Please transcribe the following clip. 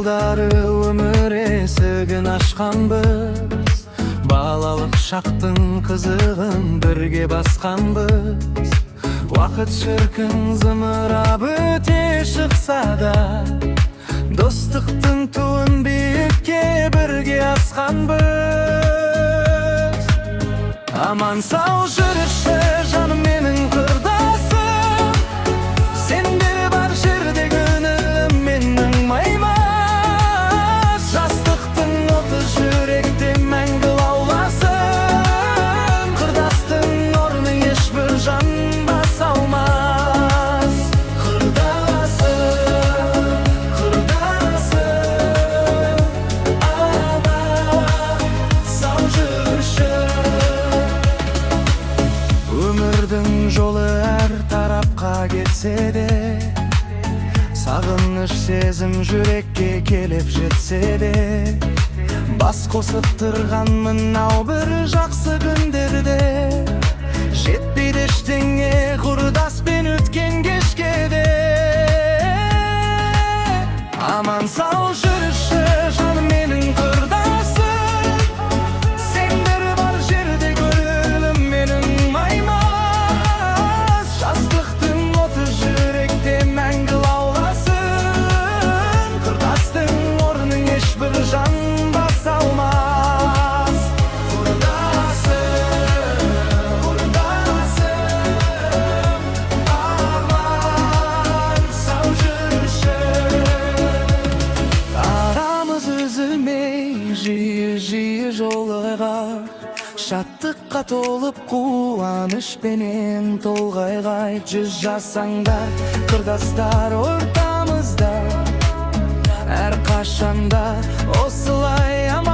жылдары өмір есігін ашқанбыз, балалық шақтың қызығын бірге басқанбыз. Уақыт шіркін зымырап өте шықса да, достықтың туын биікке бірге асқанбыз. Аман сау жүріші жаным менің құрдасым, сендер бар жерде көңілім менің маймас. Жастықтың оты жүректе мәңгі лауласын, құрдастың орны ешбір жан баса алмас. Құрдасым, құрдасым, аман сау жүрші. Өмірдің жолы әр тарапқа кетсе де, сағыныш сезім жүрекке келіп жетсе де, бас қосып тұрған мынау бір жақсы күндерде, жетпейді ештеңе құрдаспен өткен кешке де. Аман сау жүрші жаным менің құрдасым, сендер бар жерде көңілім менің маймас. Жастықтың оты жүректе мәңгі лауласын, құрдастың орнын ешбір жан баса алмас. Құрдасым, құрдасым, аман сау жүрші. Арамыз үзілмей жиі жолығар, шаттыққа толып қуанышпенен толғайғай. 100 жасаңда құрдастар ортамызда, әр қашанда осылай аман.